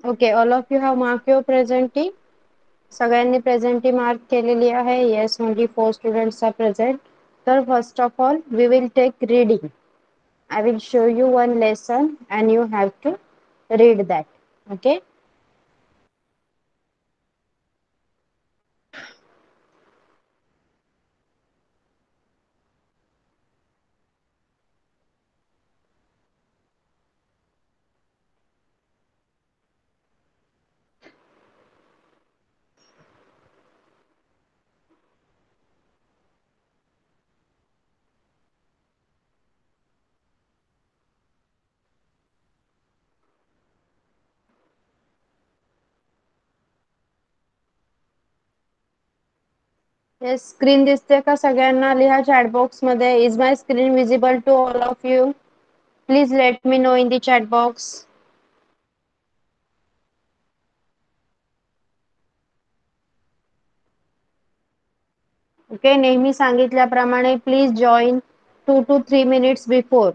Okay, all of you have mark your presenty. सगळ्यांनी presenty mark केलेली आहे. Yes, only 4 students are present. तर first of all we will take reading. I will show you one lesson and you have to read that. Okay. Yes, screen दिसते का सगळ्यांना? लिहा chat box मध्ये. Is my screen visible to all of you? Please let me know in the chat box. Okay, नेहमी सांगितल्याप्रमाणे please join 2 to 3 minutes before.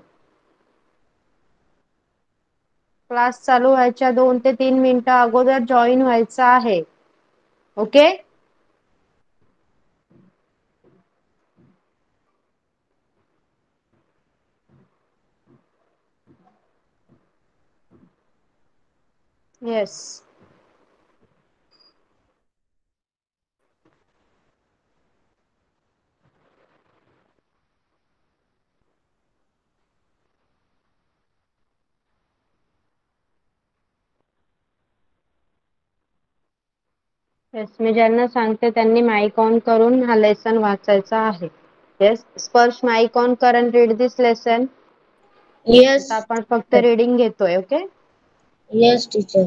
Class चालू व्हायच्या 2 ते 3 मिनिटं अगोदर जॉईन व्हायचं आहे. ओके. येस. येस, मी ज्यांना सांगते त्यांनी माईक ऑन करून हा लेसन वाचायचा आहे. येस, स्पर्श माईक ऑन कर and read this lesson. Yes, आता आपण फक्त रीडिंग घेतोय. Okay. yes, teacher.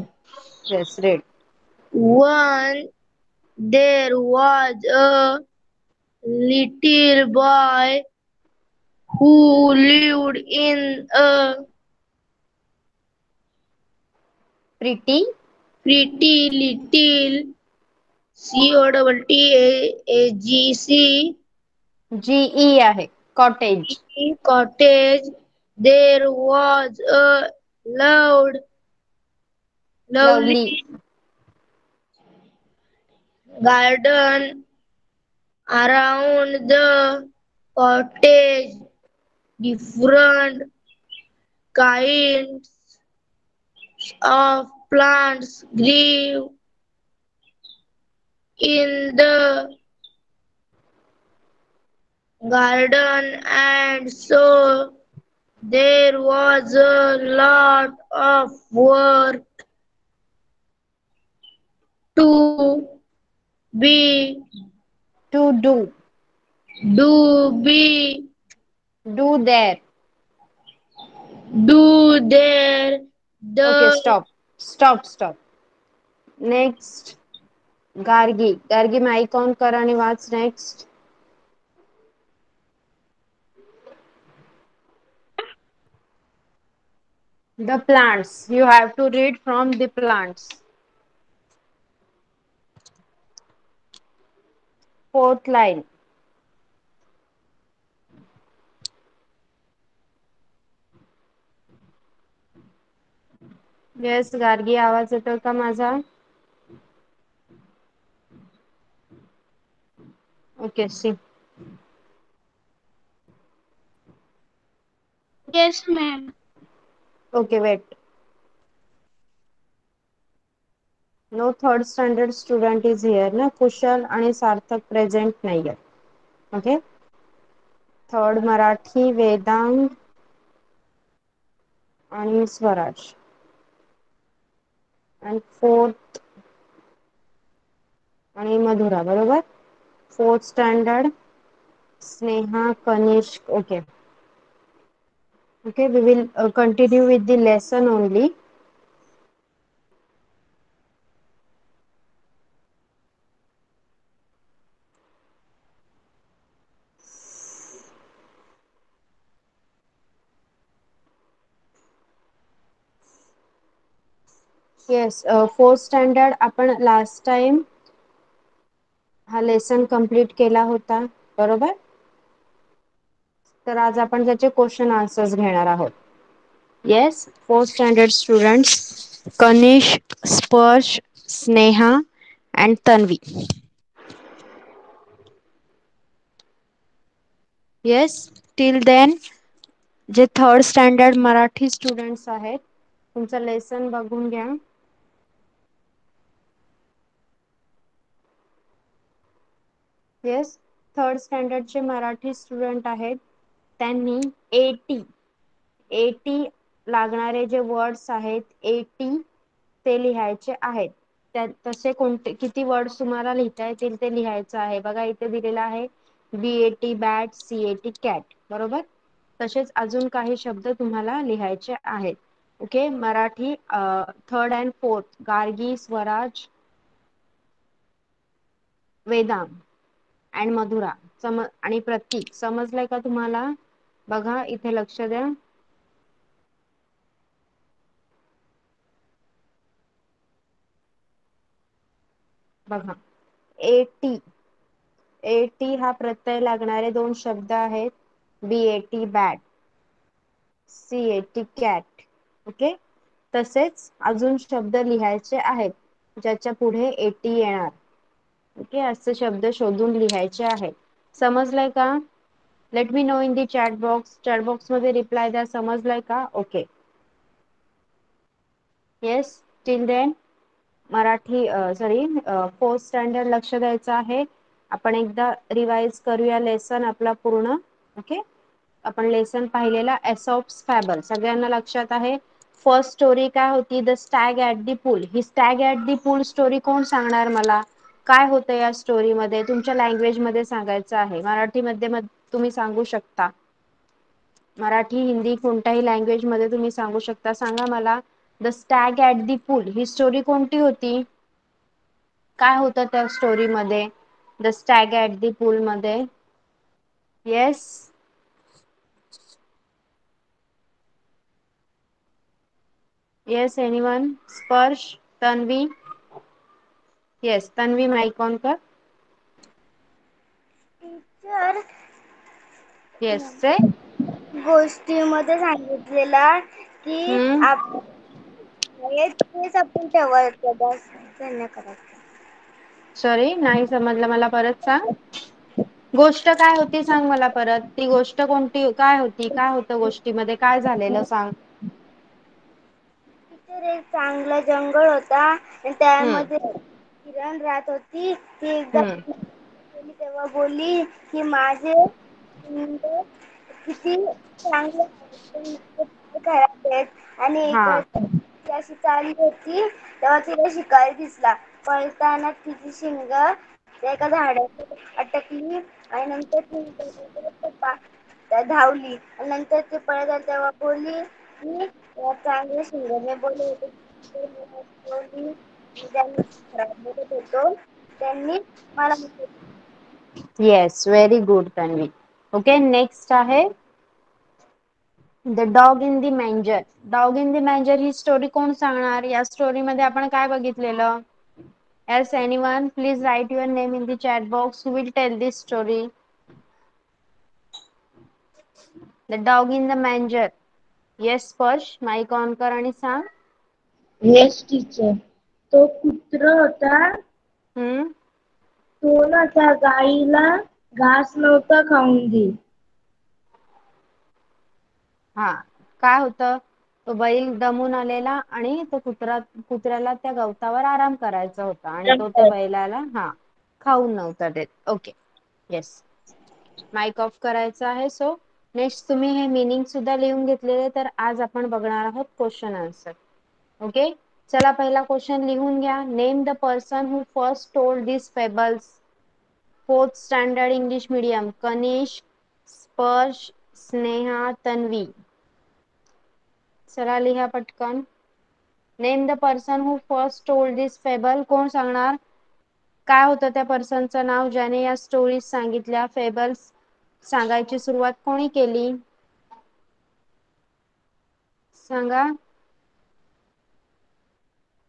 Yes, read. One, there was a little boy who lived in a pretty. pretty little COTTAGC GE आहे, cottage. cottage. There was a loud, lovely. lovely garden around the cottage. Different kinds of plants grew in the garden, and so there was a lot of work to be to do. do be do there. do there. Okay, The stop stop stop. Next Gargi. Gargi mike on कर आणि वाच. Next. The plants. You have to read from the plants. Fourth line. Yes Gargi, आवाज येतोय का माझा? Okay, see. yes, ma'am. Okay, wait. No third standard student is here ना. कुशल आणि Sarthak present नाहीये. ओके. थर्ड मराठी वेदांग आणि स्वराज. आणि फोर्थ आणि मधुरा. बरोबर. Fourth standard Sneha, Kanishk. Okay. Okay, we will continue with the lesson only. Yes, fourth standard आपण लास्ट टाइम हा lesson complete केला होता. बरोबर. तर आज आपण त्याचे क्वेश्चन आन्सर्स घेणार आहोत. Yes, fourth standard students. Kanish, Sparsh, Sneha and Tanvi. Yes, till then जे थर्ड स्टँडर्ड मराठी स्टुडंट्स आहेत तुमचं लेसन बघून घ्या. येस, थर्ड स्टँडर्डचे मराठी स्टुडंट आहेत त्यांनी 80 लागणारे जे वर्ड्स आहेत 80 ते लिहायचे आहेत. तसे कोणते किती वर्ड्स तुम्हाला लिहिता येतील ते लिहायचं आहे. बघा इथे दिलेलं आहे BAT बॅट, CAT कॅट, बरोबर. तसेच अजून काही शब्द तुम्हाला लिहायचे आहेत. Okay, Marathi third and fourth Gargi, Swaraj, Vedang and Madhura आणि प्रतीक समजलंय का तुम्हाला? बघा इथे लक्ष द्या. बघा 80 हा प्रत्यय लागणारे दोन शब्द आहेत. BAT bat, CAT cat. Okay, तसेच अजून शब्द लिहायचे आहेत ज्याच्या पुढे 80 येणार. ओके, असे शब्द शोधून लिहायचे आहेत. समजलंय का? Let me know in the chat box मध्ये रिप्लाय द्या. समजलंय का? Okay. Yes, till then Marathi sorry fourth standard लक्ष द्यायचं आहे. आपण एकदा रिवाइज करूया लेसन आपला पूर्ण. ओके, आपण लेसन पाहिलेला एसॉप्स फॅबल सगळ्यांना लक्षात आहे. फर्स्ट स्टोरी काय होती? The stag at the pool. He Stag at the pool story कोण सांगणार मला? काय होतं या स्टोरी मध्ये? तुमच्या लँग्वेज मध्ये सांगायचं आहे. मराठीमध्ये तुम्ही सांगू शकता, मराठी, हिंदी कोणत्याही लँग्वेज मध्ये तुम्ही सांगू शकता. सांगा मला, the stag at the pool ही स्टोरी कोणती होती? काय होतं त्या स्टोरी मध्ये? The stag at the pool मध्ये. Yes, yes, anyone? Sparsh, Tanvi. Yes, Tanvi mike on कर. Teacher, yes say. गोष्टीमध्ये सांगितलेला की हम्म, तेच आपण ठेवायचं, बस नाही करायचं. सॉरी नाही समजलं, मला परत सांग. गोष्ट काय होती सांग मला परत. ती गोष्ट कोणती, काय होती, काय होतं गोष्टीमध्ये, काय झालेलं सांग. टीचर, एक चांगला जंगल होता आणि हम्म, त्यामध्ये किरण राहत होती. ती एकदा हम्म, तेव्हा बोलली की माझे किती चांगले खराब आहेत. आणि हा, अशी चालली होती तेव्हा तिला शिकारी दिसला. पळताना तिची शिंग एका झाडात अटकली आणि नंतर धावली आणि नंतर ते पळत आले तेव्हा बोलली की चांगल्या शिंगाने बोलले होते खराब बोलत होतो त्यांनी मला. Yes, very good Tanvi. Okay, next आहे the dog in the manger. Dog in the manger ही स्टोरी कोण सांगणार? या स्टोरी मध्ये आपण काय बघितलेलं? Yes, anyone? Please write your name in the chat box. Who will tell this story? The dog in the manger. Yes, Sparsh mike on कर आणि सांग. Yes teacher. तो कुत्रा होता. हम्म, तो ना त्या गाईला घास नव्हता खाऊन देत. हा, काय होतं? तो बैल दमून आलेला आणि तो कुत्र्याला त्या गवतावर आराम करायचा होता आणि तो त्या बैलाला खाऊन नव्हता देत. ओके, येस, माइक ऑफ करायचा आहे. सो नेक्स्ट तुम्ही हे मीनिंग सुद्धा लिहून घेतलेले, तर आज आपण बघणार आहोत क्वेश्चन आन्सर. ओके, चला पहिला क्वेश्चन लिहून घ्या. Name the person who first told this fables. Fourth standard English medium. Kanish, Sparsh, Sneha, Tanvi. चला लिहा पटकन. Name the person who first told this fable. कोण सांगणार? काय होतं त्या पर्सनचं नाव ज्याने या स्टोरीज सांगितल्या? फेबल्स सांगायची सुरुवात कोणी केली? सांगा.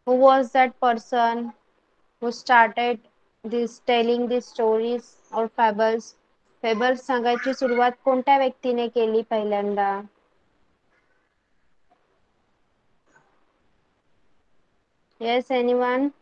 Who was that person who started this telling these stories or fables? Fables सांगायची सुरुवात कोणत्या व्यक्तीने केली पहिल्यांदा? Yes, anyone?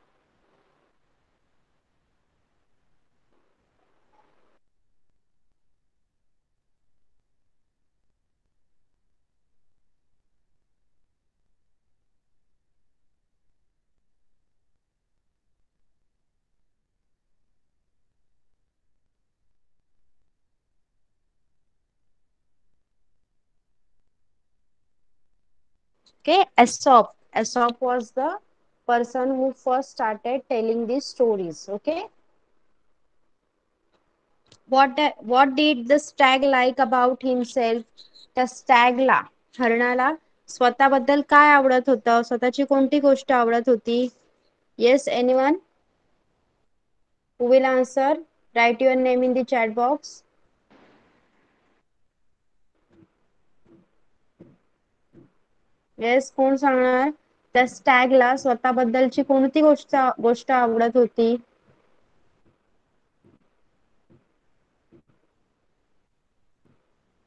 Okay, Aesop. Aesop was the person who first started telling these stories. Okay, what did the stag like about himself? त्या स्टॅगला, हरणाला स्वतःबद्दल काय आवडत होतं, स्वतःची कोणती गोष्ट आवडत होती? Yes, anyone who will answer? Right your name in the chat box. Yes, कोण सांगणार? त्या स्टॅगला स्वतःबद्दलची कोणती गोष्ट आवडत होती?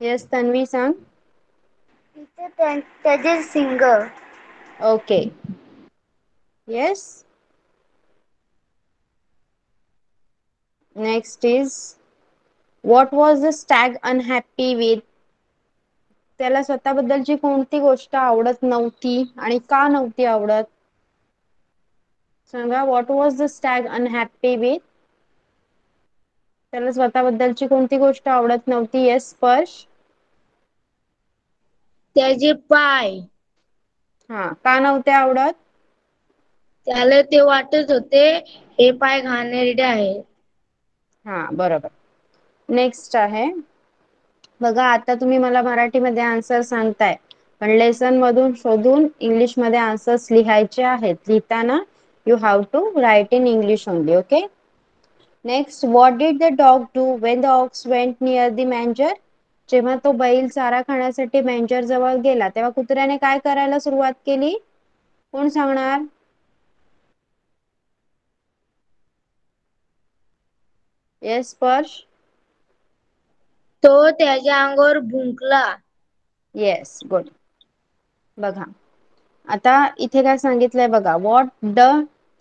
येस, तन्वी सांग. त्याचे सिंग. Okay. Yes. Next is what was the stag unhappy with? त्याला स्वतःबद्दलची कोणती गोष्ट आवडत नव्हती आणि का नव्हती आवडत? सांगा, what was the stag unhappy with? त्याला स्वतःबद्दलची कोणती गोष्ट आवडत नव्हती? येस, स्पर्श. त्याचे पाय. हा, का नव्हते आवडत? त्याला ते वाटत होते हे पाय घाणेरडे आहेत. हा, बरोबर. नेक्स्ट आहे बघा, आता तुम्ही मला मराठीमध्ये आन्सर सांगताय, पण लेसन मधून शोधून इंग्लिश मध्ये आन्सर्स लिहायचे आहेत. लिहिताना you have to write in English only. Okay. Next, what did the dog do when the ox went near the manger? जेव्हा तो बैल चारा खाण्यासाठी मॅन्जर जवळ गेला तेव्हा कुत्र्याने काय करायला सुरुवात केली? कोण सांगणार? येस, स्पर्श. तो त्याच्या अंगावर भुंकला. Yes, good. बघा, आता इथे काय सांगितलंय बघा, what the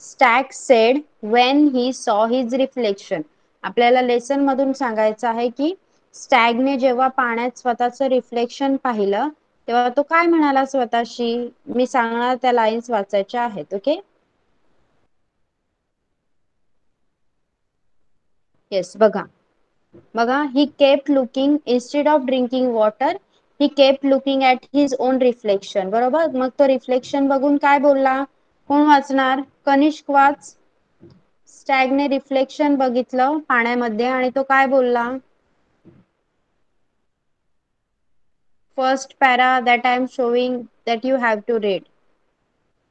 stag sed when he saw his reflection. आपल्याला लेसन मधून सांगायचं आहे की स्टॅगने जेव्हा पाण्यात स्वतःचं रिफ्लेक्शन पाहिलं तेव्हा तो काय म्हणाला स्वतःशी? मी सांगणार त्या लाईन्स वाचायच्या आहेत. ओके. येस, बघा बघा, he kept looking instead of drinking water, he kept looking at his on reflection. बरोबर, मग तो रिफ्लेक्शन बघून काय बोलला? कोण वाचणार? कनिष्क वाच. स्टॅगने रिफ्लेक्शन बघितलं पाण्यामध्ये आणि तो काय बोलला? First para that I am showing that you have to read.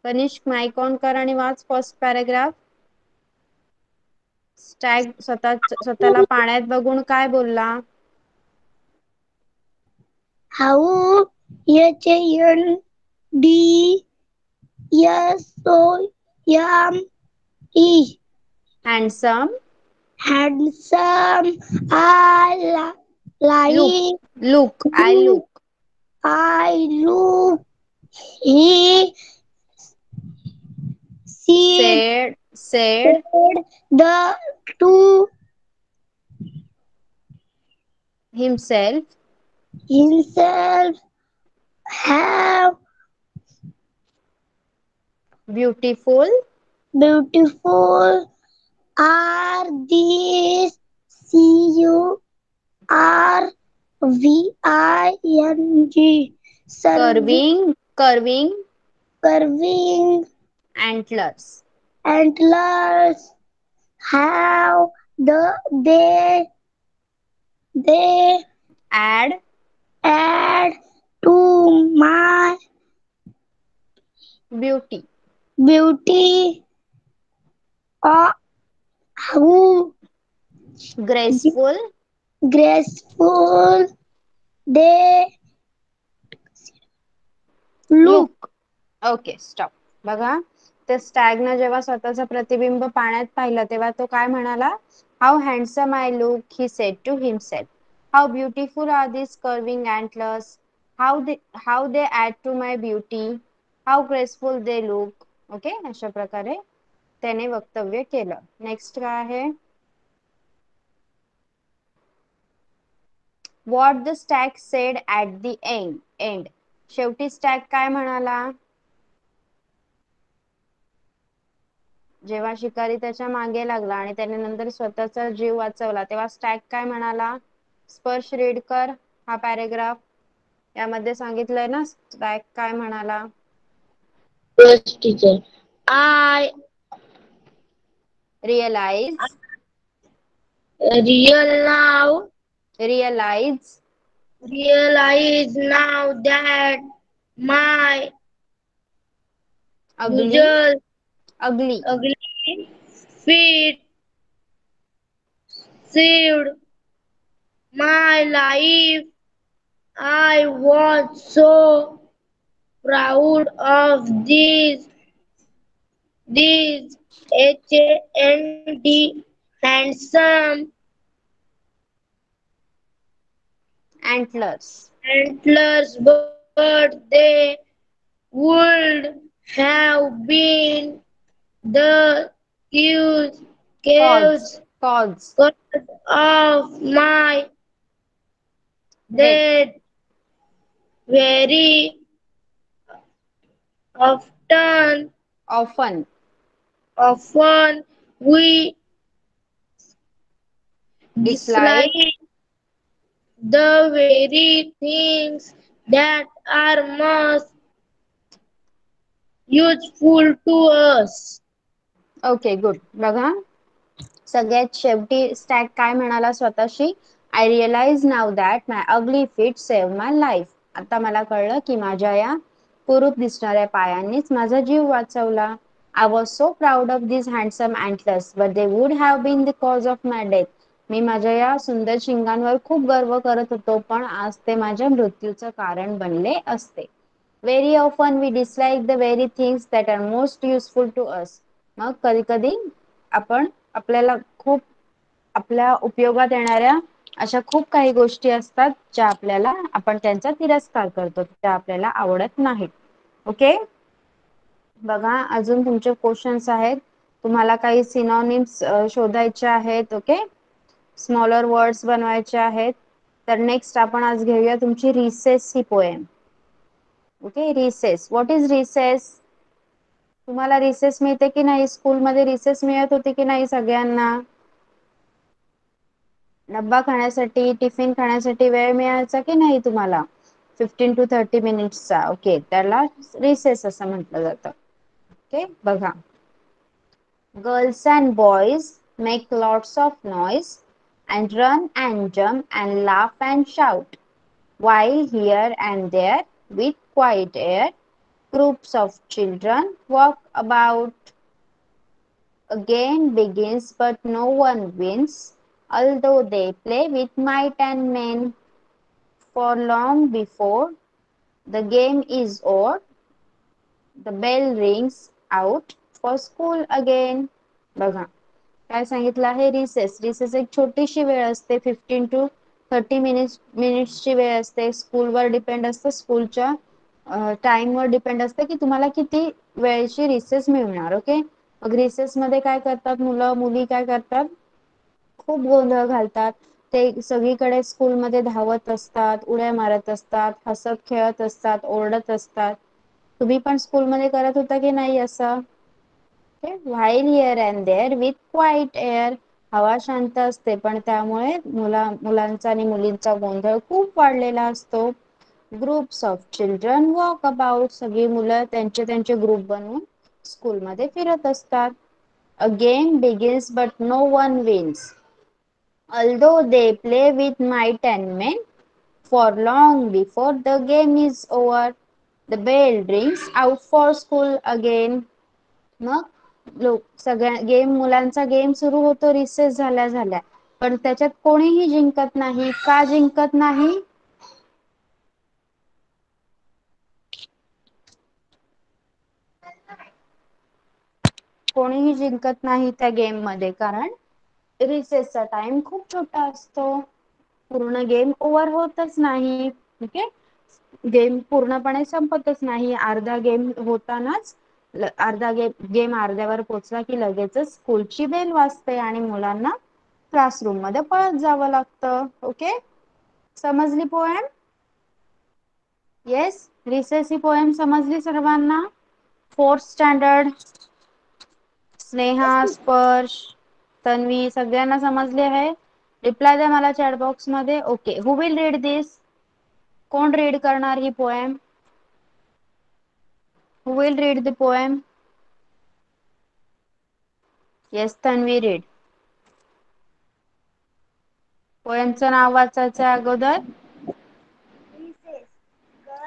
Kanishk, mic on कर आणि वाच फर्स्ट पॅराग्राफ. स्टॅग स्वतःला पाण्यात बघून काय बोलला? How HANDSOM handsome. handsome I look. like look, I look look. I look he said sed the to himself himself have beautiful. beautiful are these CURVING curving curving antlers. antlers have they Add add to my beauty. beauty how Graceful. graceful they look. Look. Okay, stop. बघा, त्या स्टॅगनं जेव्हा स्वतःचं प्रतिबिंब पाण्यात पाहिलं तेव्हा तो काय म्हणाला? How handsome I look, he said to himself. How beautiful are this curving antlers. How they add to my beauty. How graceful they look. Okay, अशा प्रकारे त्याने वक्तव्य केलं. नेक्स्ट काय आहे? What the stag said at the end. शेवटी stag काय म्हणाला? जेव्हा शिकारी त्याच्या मागे लागला आणि त्याने नंतर स्वतःचा जीव वाचवला तेव्हा स्टॅग काय म्हणाला? स्पर्श रीड कर हा पॅरेग्राफ. यामध्ये सांगितलंय ना स्टॅग काय म्हणाला? Yes, teacher. I realize real now realize realize now that my ugly usual ugly ugly feet saved my life. I was so proud of these HAND handsome अँटलर्स antlers, but they would have been the cause caves cause cause of my death death. Very often, often often we dislike dislike the very things that are most useful to us. Okay good. बघा सगळ्यात शेवटी stag काय म्हणाला स्वतःशी? I realize now that my ugly feet save my life. आता मला कळलं की माझ्या या कुरूप दिसणाऱ्या पायांनीच माझा जीव वाचवला. I was so proud of this handsome antlers but they would have been the cause of my death. मी माझ्या या सुंदर शिंगांवर खूप गर्व करत होतो पण आज ते माझ्या मृत्यूचं कारण बनले असते. Very often we dislike the very things that are most useful to us. मग कधी कधी आपण आपल्याला खूप आपल्या उपयोगात येणाऱ्या अशा खूप काही गोष्टी असतात ज्या आपल्याला आपण त्यांचा तिरस्कार करतो, त्या आपल्याला आवडत नाहीत. ओके, बघा अजून तुमचे क्वेश्चन्स आहेत. तुम्हाला काही सिनोनिम्स शोधायचे आहेत. ओके, स्मॉलर वर्ड्स बनवायचे आहेत. तर नेक्स्ट आपण आज घेऊया तुमची रिसेस ही poem. Okay, recess. What is recess? तुम्हाला रिसेस मिळते की नाही? स्कूलमध्ये रिसेस मिळत होती की नाही सगळ्यांना? डब्बा खाण्यासाठी टिफिन खाण्यासाठी वेळ मिळायचा की नाही तुम्हाला? 15 to 30 मिनिट्सचा. ओके, त्याला रिसेस असं म्हटलं जातं. ओके, बघा girls and boys make lots of noise and run and jump and laugh and shout, while here and there, with quiet air, groups of children walk about. A game begins, but no one wins, although they play with might and main. For long before the game is over, the bell rings out for school again. बघा काय सांगितलं आहे? Recess. Recess एक छोटीशी वेळ असते, 15 to 30 मिनिट्सची वेळ असते. स्कूलवर डिपेंड असतं, स्कूलच्या टाइम वर डिपेंड असते की तुम्हाला किती वेळची रिसेस मिळणार. ओके, मग रिसेस मध्ये काय करतात मुलं मुली? काय करतात? खूप गोंधळ घालतात. ते सगळीकडे स्कूलमध्ये धावत असतात, उड्या मारत असतात, हसत खेळत असतात, ओरडत असतात. तुम्ही पण स्कूलमध्ये करत होता की नाही असं? While here and there with quite air. हवा शांत असते पण त्यामुळे मुलांचा आणि मुलींचा गोंधळ खूप वाढलेला असतो. Groups of children walk about. सगळी मुलं त्यांचे त्यांचे ग्रुप बनवून स्कूलमध्ये फिरत असतात. A game begins but no one wins, although they play with might and main. For long before the game is over, the bell rings out for school again. मग सगळ्या गेम मुलांचा गेम सुरू होतो recess झाल्या झाल्या, पण त्याच्यात कोणीही जिंकत नाही. का जिंकत नाही? कोणीही जिंकत नाही त्या गेम मध्ये, कारण रिसेसचा टाइम खूप छोटा असतो. पूर्ण गेम ओव्हर होतच नाही. ओके, गेम पूर्णपणे संपतच नाही. अर्धा गेम होतानाच अर्धा गेम अर्ध्यावर पोहोचला की लगेचच स्कूलची बेल वाजते आणि मुलांना क्लासरूम मध्ये पळत जावं लागतं. ओके, समजली पोएम? येस, रिसेस ही पोएम समजली सर्वांना? 4th स्टँडर्ड स्नेहा, स्पर्श, तन्वी सगळ्यांना समजले आहे? रिप्लाय द्या मला चॅट बॉक्स मध्ये. Okay, who will read this? कोण रीड करणार ही poem? Who will read the poem? Yes, Tanvi, read. पोएमचं नाव वाचायचं अगोदर. Recess.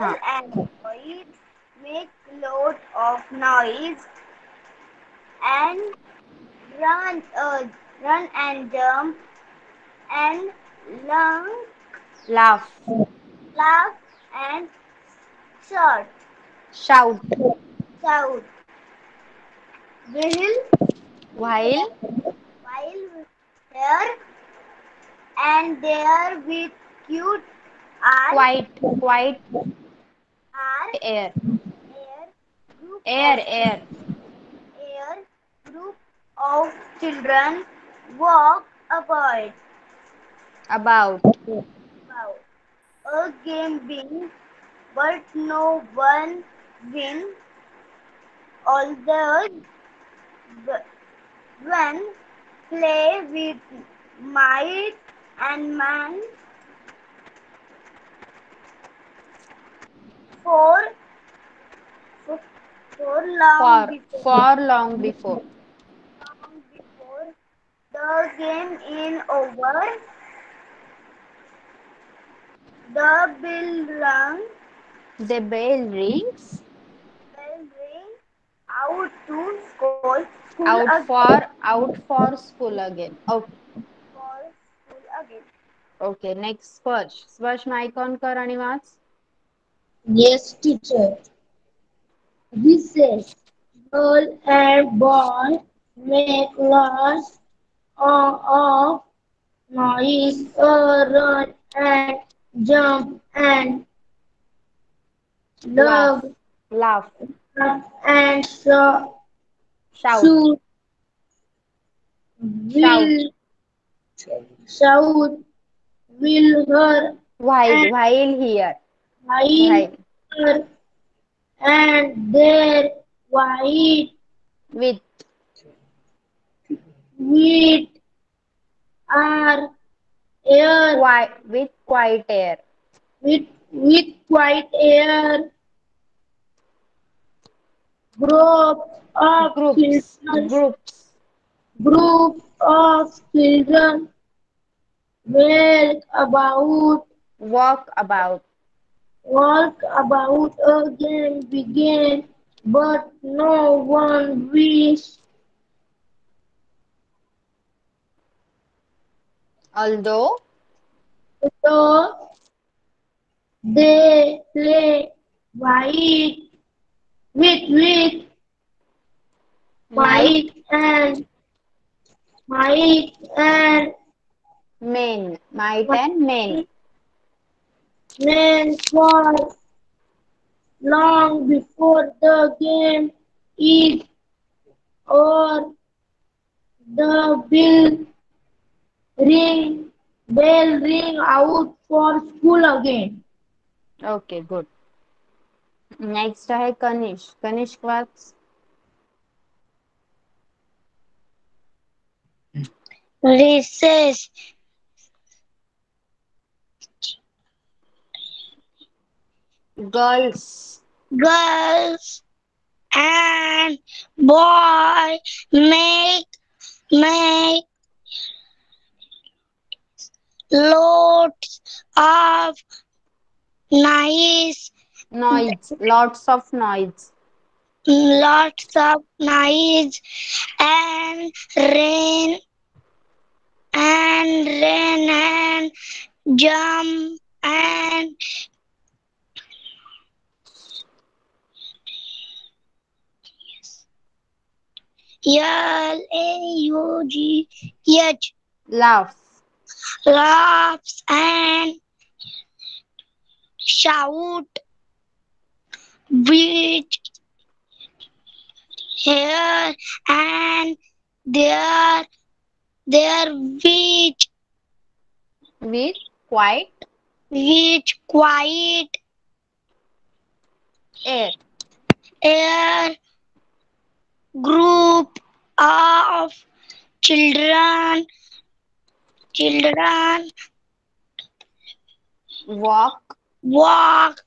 हा, Girl and boys make lot of noise and run, run and jump and long, laugh, laugh and shout. Shout. Shout. While while, while here and there with cute are quite, quite are air, air group air, of air, air group of children walk about. About, Wow. A game being, but no one win. Although when play with might and man for for long before for long before. long before the game in over, the The bell rings bell ring out to school again out for school again. Okay, for school again. Okay. Next स्पर्श. स्पर्श mike on कर आणि वाच. Yes, teacher. Recess. Girl and boy make lots of noise, run and jump and Laugh, love laugh, and shout, shoot shout. will shout will her and While here, while while her and their white with wheat are air quiet air. with white air group of Groups, children groups. group of children walk about walk about again begin but no one wish Although so they play white with might, white and might and might and men. men for long before the game is over. The ring bell ring out for school again. Okay, good. Next आहे कनिष. कनिष्क वाच. Recess. Girls, Girls and boy make lots of nice noise, lots of noise. lots of nice and rain and jump and L-A-U-G-H Laugh, laughs and shout with here and there, which with quiet quiet air. air, group of children Walk walk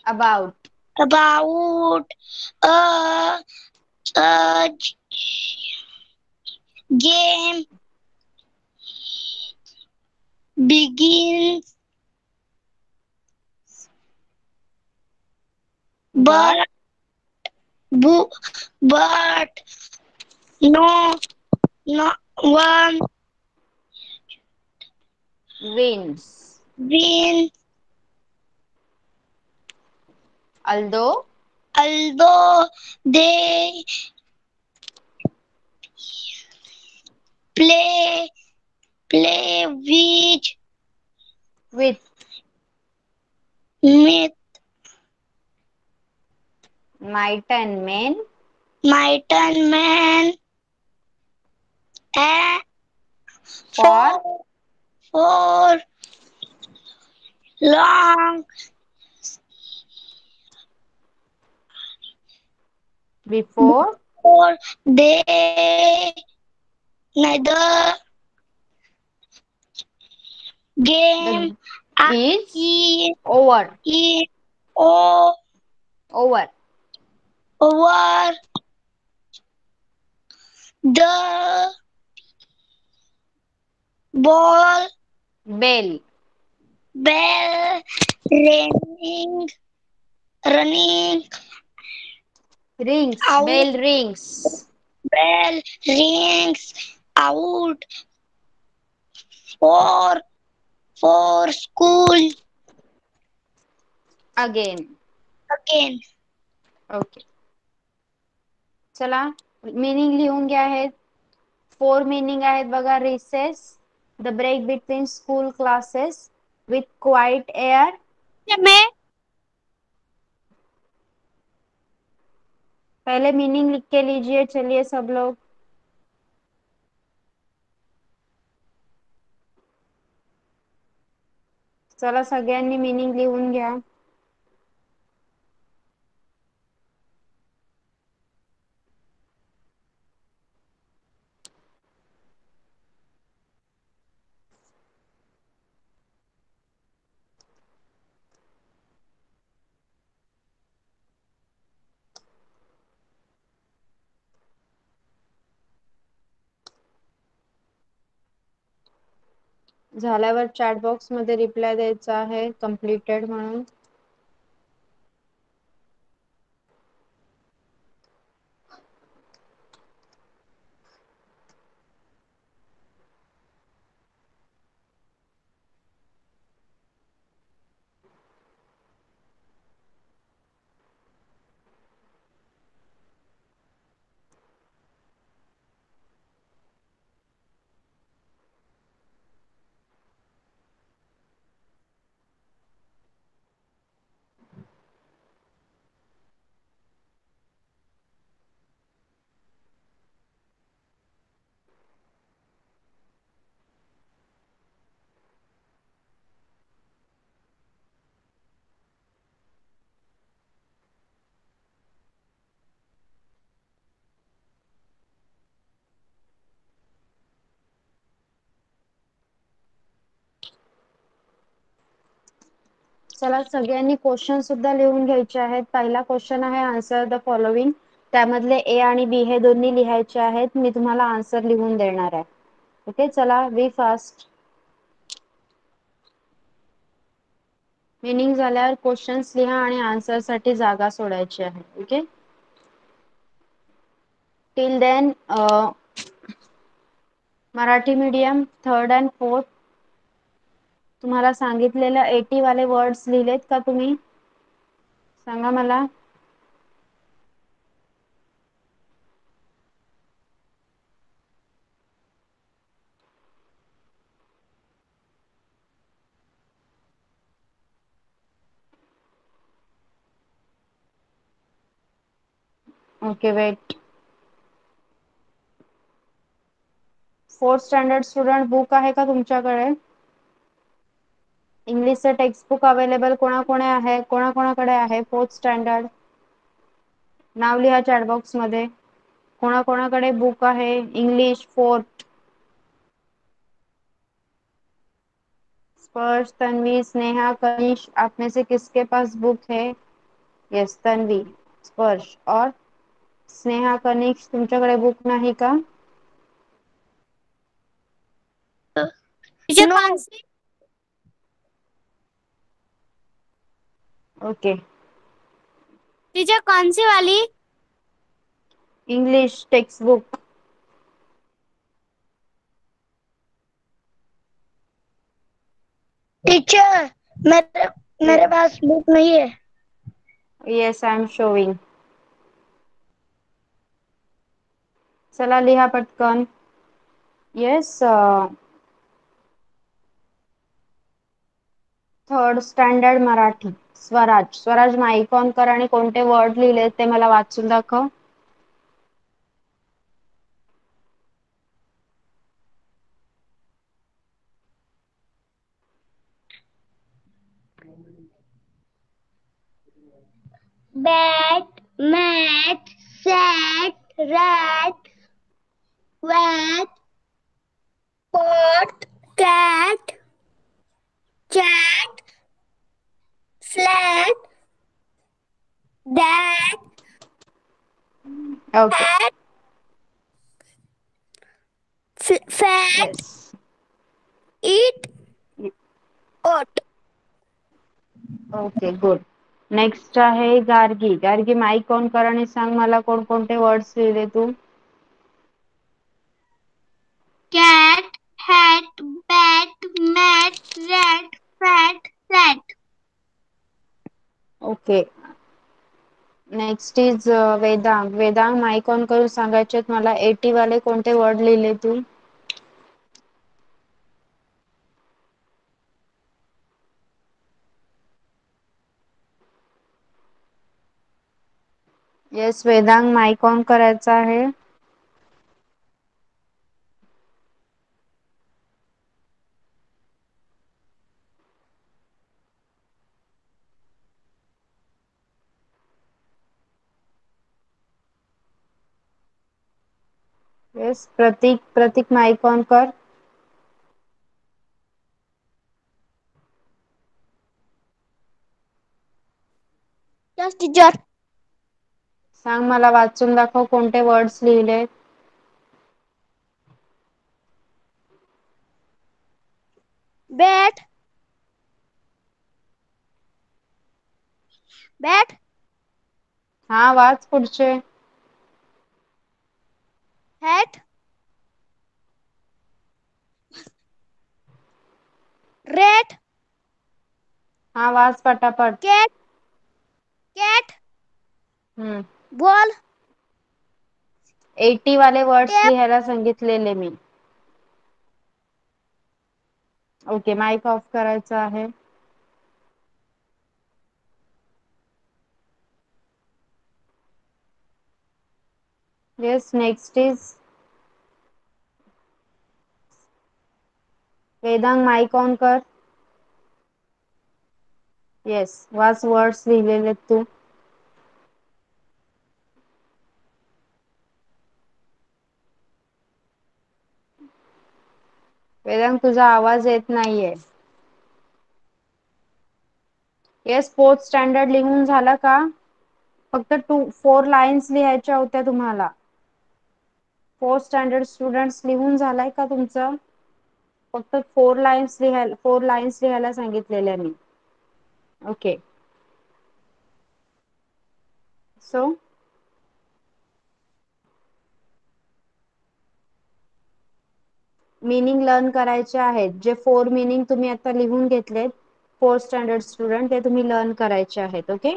about about a, a game begins, but but but no one wins. wins, Although although they play with with might and main might and man and for for long before before they neither game the is is over. is o- Over. over the ball Bell bell ringing running rings. out Bell rings. bell rings out for school Again. again. ओके. चला meaning लिहून घ्या आहेत. 4 meaning आहेत बघा. Recess, the break between school classes, with quite air. में पहले meaning लिख के लीजिए. चलिए सब लोग. चला सगळ्यांनी मीनिंग लिहून घ्या. झाल्यावर चॅट बॉक्स मध्ये रिप्लाय द्यायचा आहे कम्प्लिटेड म्हणून. चला सगळ्यांनी क्वेश्चन सुद्धा लिहून घ्यायचे आहेत. पहिला क्वेश्चन आहे आन्सर द फॉलोइंग. त्यामधले ए आणि बी हे दोन्ही लिहायचे आहेत. मी तुम्हाला आन्सर लिहून देणार आहे. ओके. चला वी फास्ट. मीनिंग झाल्यावर क्वेश्चन्स लिहा आणि आन्सर साठी जागा सोडायची आहे. Okay. Till then Marathi medium 3rd and 4th तुम्हाला सांगितलेलं 80 वाले वर्ड्स लिहिलेत का तुम्ही? सांगा मला. Okay wait. Fourth standard student book आहे का तुमच्याकडे? इंग्लिशचे टेक्स्ट बुक अवेलेबल कोणाकोणाकडे आहे फोर्थ स्टँडर्ड? नाव लिहा चॅट बॉक्स मध्ये. कोणाकोणाकडे बुक आहे इंग्लिश फोर्थ? स्पर्श, तन्वी, स्नेहा, कनिश, आप में से किसके पास बुक है? यस तन्वी, स्पर्श और स्नेहा, कनिश तुमच्याकडे बुक नाही का? Teacher no. कौन सी? ओके. टीचर कौन सी वाली? English text book. टीचर मेरे पास बुक नहीं है. Yes I am showing. चला लिहा पटकन. Yes third standard Marathi Swaraj. Swaraj mike on कर आणि कोणते वर्ड लिहिले ते मला वाचून दाखव. Bat, mat, sat, rat, rat, pot, cat, chat, flat, that, okay. fat, yes. eat, oat. Okay good. Next आहे गार्गी. गार्गी माईक ऑन कर आणि सांग मला कोणकोणते वर्ड्स लिहिले तू. Cat, hat, bat, mat, rat, fat, rat. Okay. Next is Vedang. Vedang mic on करून सांगायचे मला 80 वाले कोणते वर्ड लिहिले तू. येस वेदांग माईक ऑन करायचा आहे. Yes Prateek. Prateek mic on कर. Yes, teacher. सांग मला वाचून दाखव कोणते वर्ड्स लिहिले. Bat, bat, हा वाच पुढचे. hat, rat, हा वाच पटापट. cat, cat, हम्म. ball, 80 वाले वर्ड्स tap. लिहायला सांगितलेले मी. ओके माईक ऑफ करायचा आहे. Yes next is Vedang mic on कर. येस वाच वर्ड्स लिहिलेले तू. वेदांग तुझा आवाज येत नाहीये. येस फोर्थ स्टँडर्ड लिहून झाला का? फक्त 4 लाईन्स लिहायच्या होत्या तुम्हाला. फोर्थ स्टँडर्ड स्टुडंट्स लिहून झालाय का तुमचं? फक्त 4 लाईन्स लिहायला सांगितलेल्या मी. ओके सो मीनिंग लर्न करायचे आहेत. जे 4 मीनिंग तुम्ही आता लिहून घेतलेत फोर्थ स्टँडर्ड स्टुडंट ते तुम्ही लर्न करायचे आहेत. ओके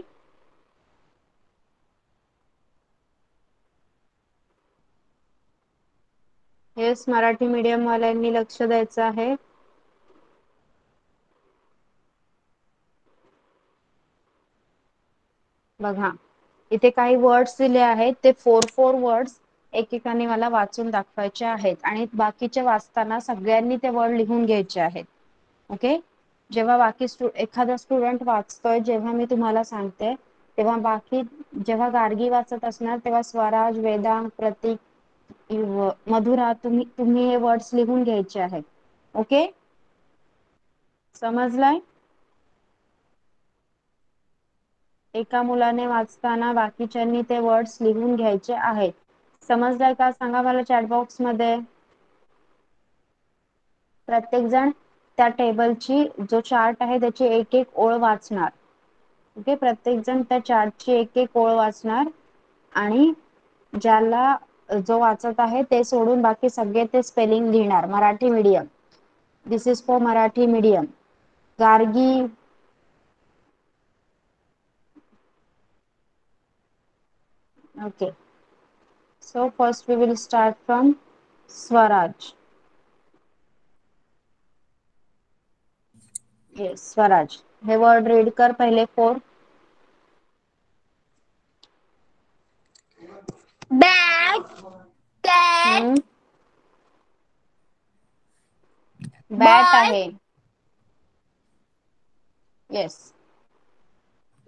येस मराठी मीडियम वाल्यांनी लक्ष द्यायचं आहे. बघा इथे काही वर्ड्स दिले आहेत, ते 4 वर्ड्स एकेकाने मला वाचून दाखवायचे आहेत आणि बाकीचे वाचताना सगळ्यांनी ते वर्ड लिहून घ्यायचे आहेत. ओके, जेव्हा एखादा स्टुडंट वाचतोय, जेव्हा मी तुम्हाला सांगते तेव्हा जेव्हा गार्गी वाचत असणार तेव्हा स्वराज, वेदांग, प्रतीक, मधुरा तुम्ही हे वर्ड्स लिहून घ्यायचे आहेत. ओके, समजलंय? एका मुलाने वाचताना बाकीच्यांनी ते वर्ड्स लिहून घ्यायचे आहेत. समजलंय का? सांगा मला चॅट बॉक्स मध्ये. प्रत्येक जण त्या टेबलची जो चार्ट आहे त्याची एक एक ओळ वाचणार. ओके, प्रत्येक जण त्या चार्टची एक एक ओळ वाचणार आणि ज्याला जो वाचत आहे ते सोडून बाकी सगळे ते स्पेलिंग लिहिणार. Marathi medium, this is for Marathi medium. Gargi, okay, so first we will start from Swaraj. Yes, Swaraj, हे वर्ड रीड कर पहिले 4. बॅग, कॅट, बॅट बॉय, आहे. येस.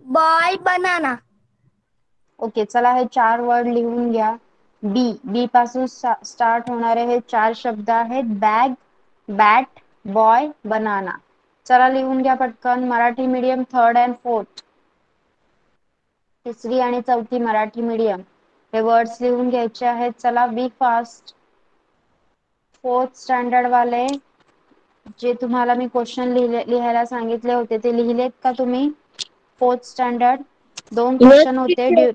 Boy, banana. ओके, चला हे 4 वर्ड लिहून घ्या. बी पासून स्टार्ट होणारे हे 4 शब्द आहेत. Bag, bat, boy, banana. चला लिहून घ्या पटकन. Marathi medium 3rd and 4th, तिसरी आणि चौथी मराठी मीडियम, हे वर्ड्स लिहून घ्यायचे आहेत. चला बी फास्ट. 4th स्टँडर्ड वाले जे तुम्हाला मी क्वेश्चन लिहायला सांगितले होते ते लिहिलेत का तुम्ही? 4th स्टँडर्ड 2 क्वेश्चन होते.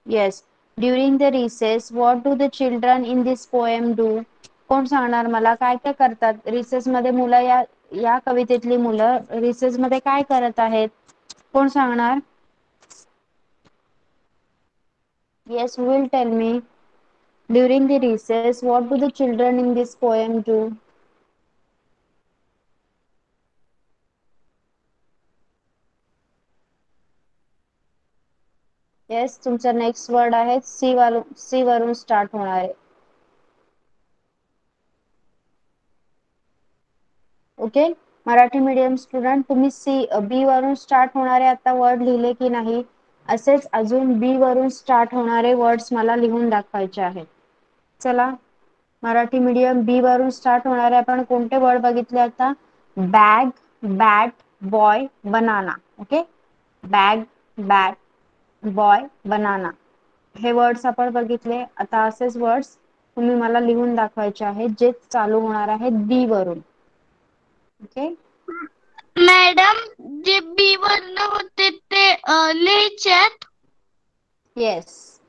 Yes. During the recess what do the children in this poem do? कोण सांगणार मला काय काय करतात रिसेस मध्ये मुलं? या कवितेतली मुलं रिसेस मध्ये काय करत आहेत? कोण सांगणार? Yes, who will tell me? During the recess, what do the children in this poem do? Yes, तुमचा नेक्स्ट वर्ड आहे सी वरून स्टार्ट होणार आहे. ओके, मराठी मीडियम स्टुडंट तुम्ही बी वरून स्टार्ट होणारे आता वर्ड लिहिले की नाही? असेच अजून बी वरून स्टार्ट होणारे वर्ड्स मला लिहून दाखवायचे आहेत. चला, मराठी मीडियम बी वरून स्टार्ट होणारे आपण कोणते वर्ड बघितले आता? Bag, bat, boy, banana. Okay, bag, bat, boy, banana हे वर्ड्स आपण बघितले. आता असेच वर्ड्स तुम्ही मला लिहून दाखवायचे आहेत जे चालू होणार आहेत बी वरून. ओके, मॅडम, जे बी वरनं होते ते लिहायच्यात? येस.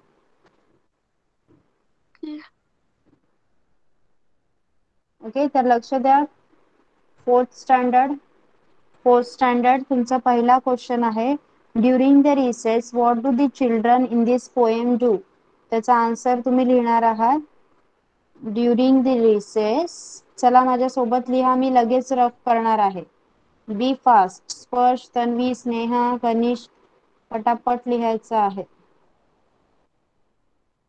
ओके, तर लक्ष द्या. 4th स्टँडर्ड तुमचा पहिला क्वेश्चन आहे. During the recess what do the children in this poem do? त्याचा आन्सर तुम्ही लिहिणार आहात ड्युरिंग द रिसेस. चला माझ्यासोबत लिहा, मी लगेच रफ करणार आहे. बी फास्ट. स्पर्श, तन्वी, स्नेहा, कनिष पटापट लिहायचं आहे.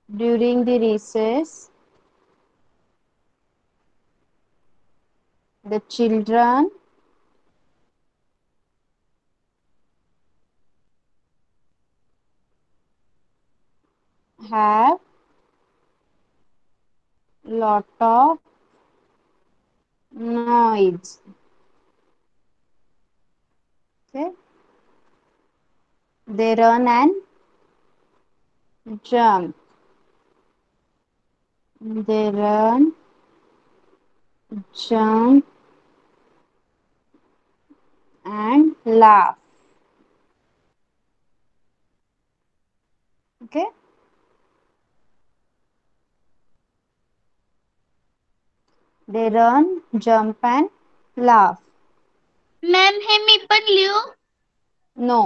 During the recess the children have lot of noise. Okay, they run and jump. They run, jump and laugh. Okay, they run, jump and laugh. Ma'am, हे मी पण लिहू? नो,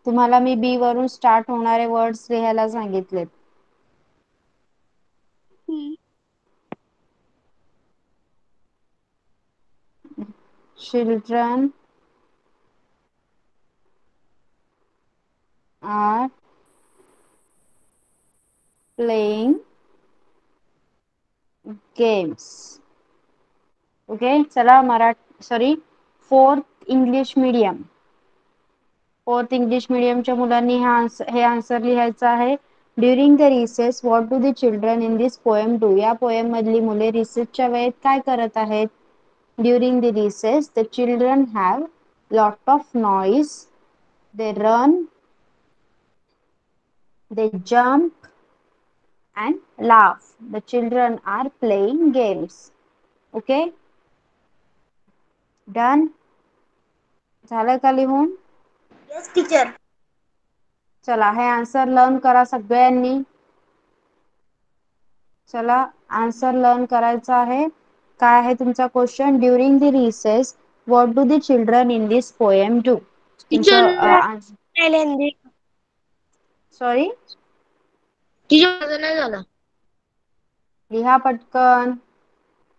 तुम्हाला मी बी वरून स्टार्ट होणारे वर्ड्स लिहायला सांगितलेत. Children are playing games. Okay, चला fourth English मीडियमच्या मुलांनी हे आन्सर लिहायचं आहे. During the recess what do the children in this poem do. या पोएम मधली मुले रिसेसच्या वेळेत काय करत आहेत? During the recess the children have lot of noise, they run, they jump and laugh. The children are playing games. Okay, done. झालं का लिहून? Yes teacher. चला हे आन्सर लर्न करा सगळ्यांनी. चला आन्सर लर्न करायचा आहे. काय आहे तुमचा question? During the recess what do the children in this poem do. तुमचं सॉरी टीचर नाही झाला. लिहा पटकन.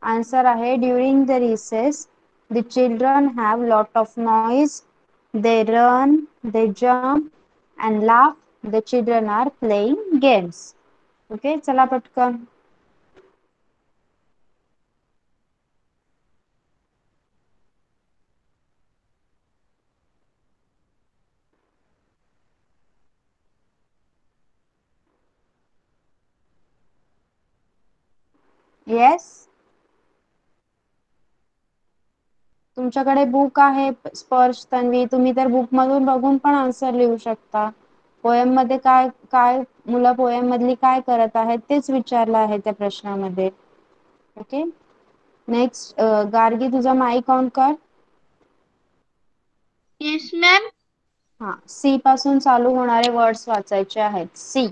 आन्सर आहे during the recess the children have lot of noise, they run, they jump and laugh. The children are playing games. Okay, चला पटकन. Yes, तुमच्याकडे book आहे स्पर्श, तन्वी, तुम्ही तर बुक मधून बघून पण आन्सर लिहू शकता. पोएम मध्ये काय काय मुलं पोएम मधली काय करत आहेत तेच विचारलं आहे त्या प्रश्नामध्ये. ओके, नेक्स्ट गार्गी तुझा माईक ऑन कर. Yes ma'am. हा, सी पासून चालू होणारे वर्ड्स वाचायचे आहेत. C.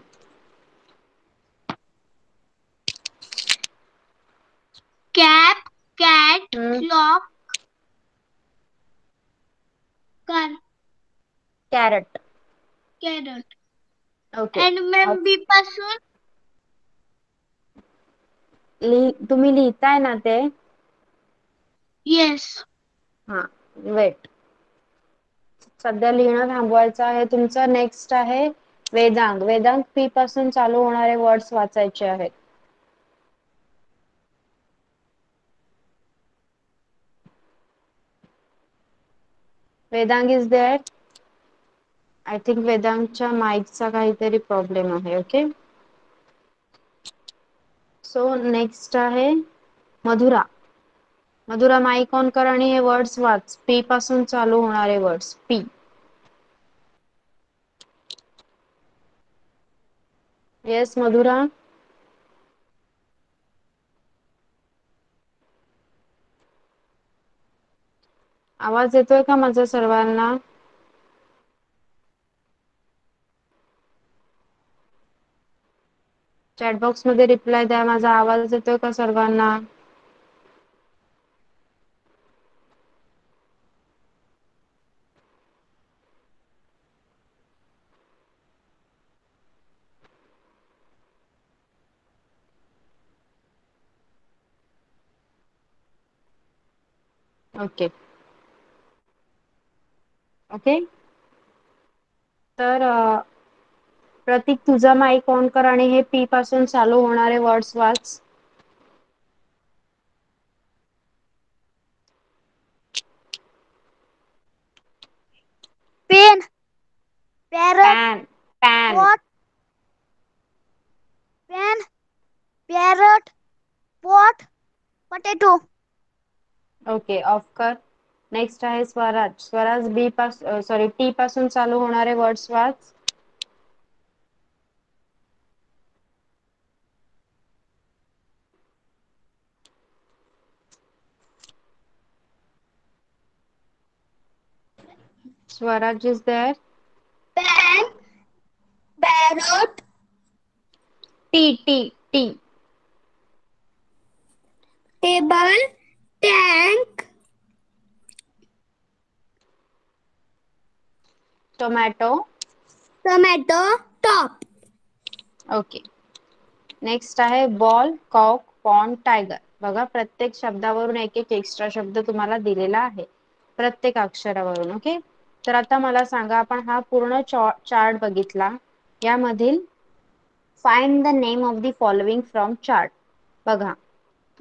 Cap, cat, clock, car, carrot. Carrot. Okay, and ma'am B पासून तुम्ही लिहिताय ना ते? येस. हा, वेट. सध्या लिहिणं थांबवायचं आहे तुमचं. नेक्स्ट आहे वेदांग. वेदांग पी पासून चालू होणारे वर्ड्स वाचायचे आहेत. वेदांग इज देअर? आय थिंक वेदांगच्या माईकचा काहीतरी प्रॉब्लेम आहे. ओके, सो नेक्स्ट आहे मधुरा. मधुरा माईक ऑन कर आणि हे वर्ड्स वाच. पी पासून चालू होणारे वर्ड्स. पी. येस मधुरा. आवाज येतोय का माझा सर्वांना? चॅट बॉक्स मध्ये रिप्लाय द्या. माझा आवाज येतोय का सर्वांना? ओके ओके, तर प्रतीक तुझा माईक ऑन कर आणि हे पी पासून चालू होणारे वर्ड्स वाच. Pen, parrot, pan. Pan. Pot, pen, parrot, pot, potato. Okay, off कर. नेक्स्ट आहे स्वराज. स्वराज टी पासून चालू होणारे वर्ड्स वाच. Swaraj is there? Pen, parrot, T. T. T. Table, tank, tomato. Tomato, top. Okay, next आहे बॉल, कॉक, पॉन्ड, टायगर. बघा प्रत्येक शब्दावरून एक एक एक्स्ट्रा शब्द तुम्हाला दिलेला आहे प्रत्येक अक्षरावरून. ओके, तर आता मला सांगा, आपण हा पूर्ण चार्ट बघितला, यामधील find the name of the following from chart. बघा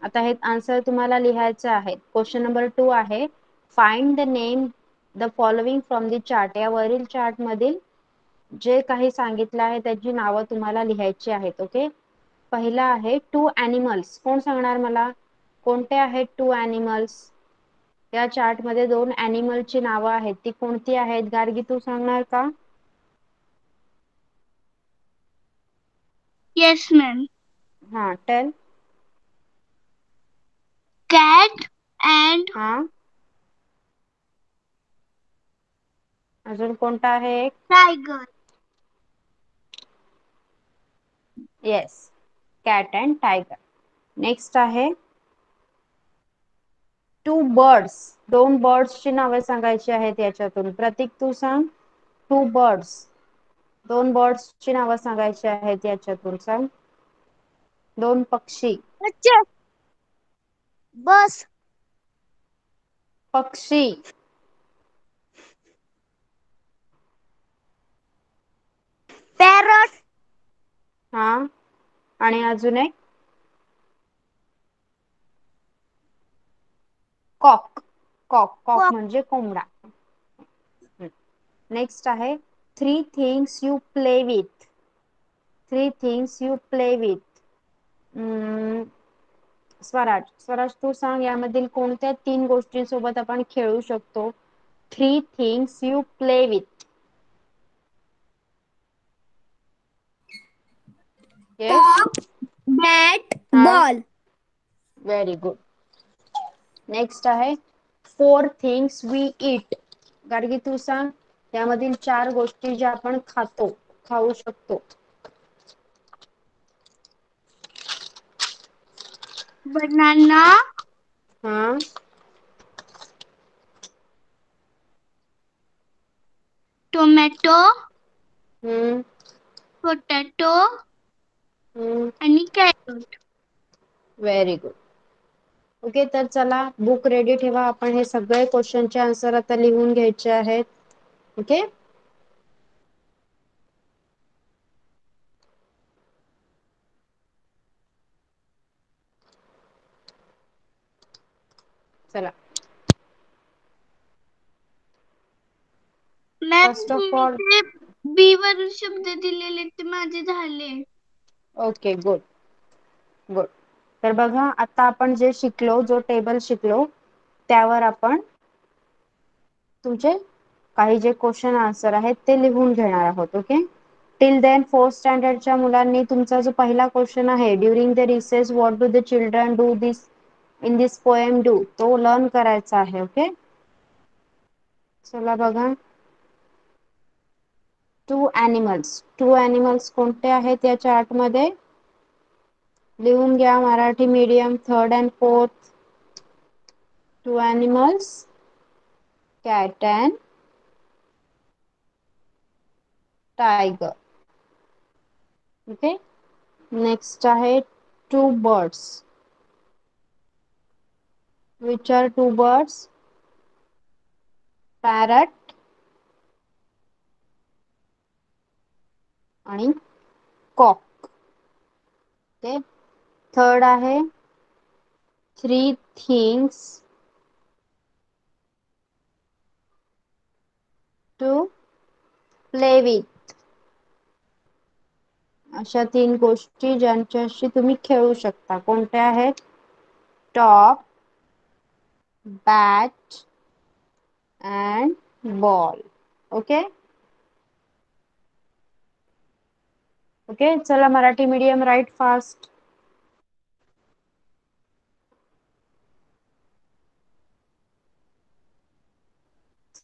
आता हे आन्सर तुम्हाला लिहायचं आहे. क्वेश्चन नंबर 2 आहे find the name the following from the chart. या वरील चार्ट मधील जे काही सांगितलं आहे त्याची नावं तुम्हाला लिहायची आहेत. ओके. पहिला आहे टू ॲनिमल्स. कोण सांगणार मला कोणते आहेत टू ॲनिमल्स? या चार्ट मध्ये 2 ॲनिमलची नावं आहेत, ती कोणती आहेत? गार्गी तू सांगणार का? Yes ma'am. हा टेल. कॅट अँड हा अजून कोणता आहे एक? Tiger. Yes, cat and tiger. Next आहे टू बर्ड्स. 2 बर्ड्सची नावे सांगायची आहेत याच्यातून. प्रतीक तू सांग. टू बर्ड्स, 2 बर्ड्सची नावं सांगायची आहेत याच्यातून. सांग. 2 पक्षी. बस. पक्षी. पॅरट. हा आणि अजून एक कॉक. कॉक कॉक म्हणजे कोंबडा. नेक्स्ट आहे 3 things you play with. 3 things you play with. Swaraj, Swaraj तू सांग यामधील कोणत्या 3 गोष्टींसोबत आपण खेळू शकतो? 3 things you play with. Yes. Bat हा बॉल. Very good. नेक्स्ट आहे 4 थिंग्स वी ईट. गार्गी तू सांग यामधील 4 गोष्टी ज्या आपण खाऊ शकतो. बनाना. हा टोमॅटो. हम्म पोटॅटो हम्म आणि कॅरट. Very good. ओके, तर चला बुक रेडी ठेवा. आपण हे सगळे क्वेश्चनचे आन्सर आता लिहून घ्यायचे आहेत. ओके. चला. मॅम फर्स्ट ऑफ तुम्ही ऑल ते बी वरून शब्द दिलेले ते माझे झाले. Okay good good. तर बघा आता आपण जे शिकलो, जो टेबल शिकलो त्यावर आपण तुमचे काही जे क्वेश्चन आन्सर आहेत ते लिहून घेणार आहोत. ओके. टिल देन 4th स्टँडर्डच्या मुलांनी तुमचा जो पहिला क्वेश्चन आहे during the recess what do the children do this in this poem do, तो लर्न करायचा आहे. ओके. चला बघा. टू ॲनिमल्स कोणते आहेत या चार्ट मध्ये? लिहून घ्या. Marathi medium 3rd and 4th. 2 animals, cat and tiger. Okay. Next आहे 2 birds. Which are 2 birds? Parrot आणि cock. Okay. Third आहे 3 things to play with. अशा 3 गोष्टी ज्यांच्याशी तुम्ही खेळू शकता. कोणत्या आहेत? Top, bat and ball. Okay. Okay. चला मराठी मीडियम राईट फास्ट.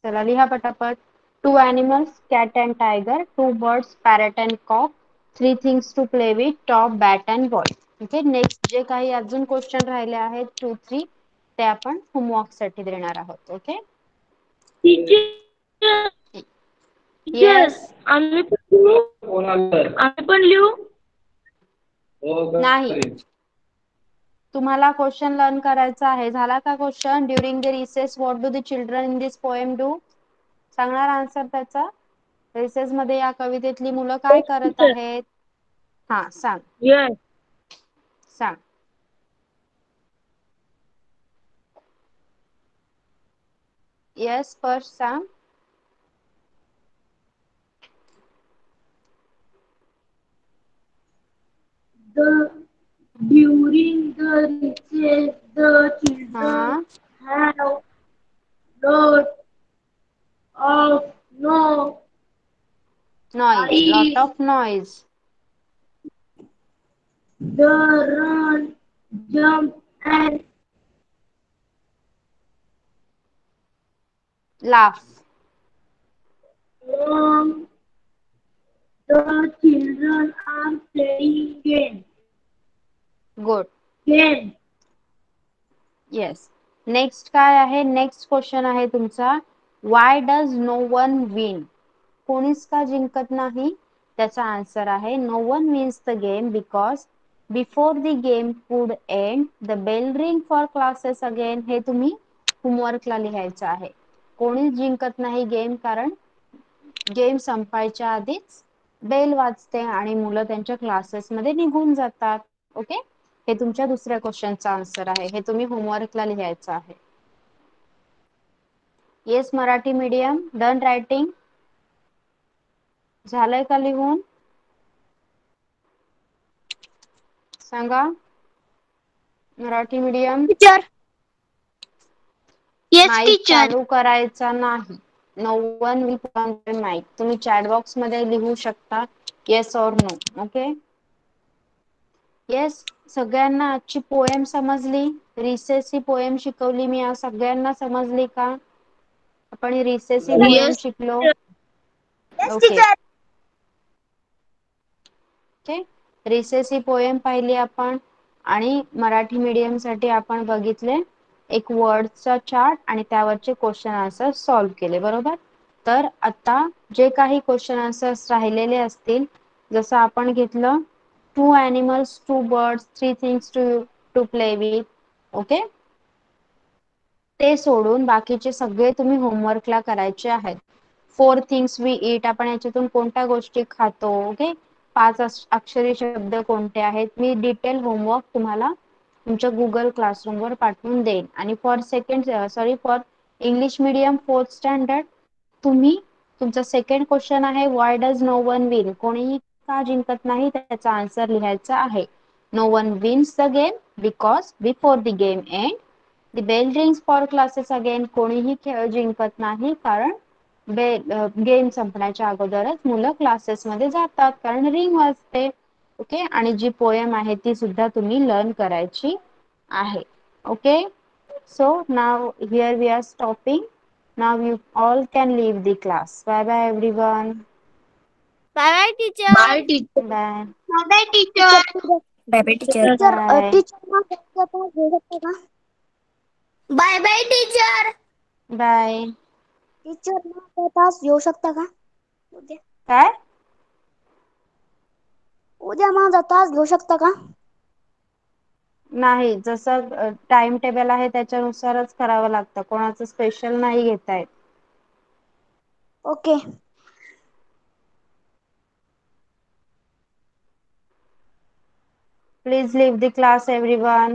चला लिहा पटापट. 2 animals, cat and tiger. 2 birds, parrot and cock. 3 things to play with, top, bat and ball. Okay. Next जे काही अजून क्वेश्चन राहिले आहेत 2, 3 ते आपण होमवर्क साठी देणार आहोत. ओके. येस. आम्ही पण लिहू. नाही, तुम्हाला क्वेश्चन लर्न करायचा आहे. झाला का question? During the recess what do the children in this poem do? सांगणार आन्सर त्याचा. रिसेस मध्ये या कवितेतली मुलं काय करत आहेत? हा सांग Yes. सांग. येस स्पर्श सांग. The during the recess, the children हा have lot of no noise, lot eyes. Of noise. The run, jump, and laugh. long. The children are playing game. Good. Game. Yes. Next काय आहे? Next question आहे तुमचा, why does no one win? कोणीच का जिंकत नाही? त्याचा answer आहे, no one wins the game because before the game could end the bell ring for classes again. हे तुम्ही होमवर्कला लिहायचं आहे. कोणीच जिंकत नाही गेम कारण गेम संपायच्या आधीच बेल वाजते आणि मुलं त्यांच्या क्लासेस मध्ये निघून जातात. ओके, हे तुमच्या दुसऱ्या क्वेश्चनचा आन्सर आहे. हे तुम्ही होमवर्कला लिहायचं आहे. Yes Marathi medium done writing? झालंय का लिहून? सांगा. Marathi medium. Teacher. Yes mic teacher. चालू करायचा नाही. No one will put on mic. तुम्ही चॅट बॉक्स मध्ये लिहू शकता येस और नो. ओके. येस. सगळ्यांना आजची पोएम समजली? रिसेस ही पोएम शिकवली मी, आज सगळ्यांना समजली का? आपण रिसेस ही पोएम Yes. शिकलो. Yes okay. Teacher. Okay, recess ही पोएम पाहिली आपण आणि मराठी मीडियम साठी आपण बघितले एक वर्डचा चार्ट आणि त्यावरचे क्वेश्चन आन्सर सॉल्व्ह केले. बरोबर. तर आता जे काही क्वेश्चन आन्सर्स राहिलेले असतील, जसं आपण घेतलं two animals, two birds, three things to play with. Okay, ते सोडून बाकीचे सगळे तुम्ही होमवर्कला करायचे आहेत. फोर थिंग्स वी ईट, आपण याच्यातून कोणत्या गोष्टी खातो. ओके, पाच अक्षरी शब्द कोणते आहेत. मी डिटेल होमवर्क तुम्हाला तुमच्या गुगल क्लासरूम वर पाठवून देईन. आणि for English medium fourth standard तुम्ही तुमचा सेकंड क्वेश्चन आहे, why does no one win? कोणीही का जिंकत नाही? त्याचा आन्सर लिहायचा आहे. No one wins the game because before the game end the bell rings for classes again. कोणीही खेळ जिंकत नाही कारण गेम संपण्याच्या अगोदरच मुलं क्लासेस मध्ये जातात कारण रिंग वाजते. ओके, आणि जी पोएम आहे ती सुद्धा तुम्ही लर्न करायची आहे. Okay, so now here we are stopping. Now you all can leave the class. Bye bye everyone. Bye bye teacher. Bye, teacher. Bye bye bye teacher. Bye bye teacher. Teacher bye teacher घेऊ शकता का? Bye bye teacher. Bye. Teacher तास येऊ शकता का उद्या? काय? उद्या माझा तास घेऊ शकता का? नाही, जसं टाइम टेबल आहे त्याच्यानुसारच करावं लागतं. कोणाचं स्पेशल नाही घेता येत. Okay. Please leave the class everyone.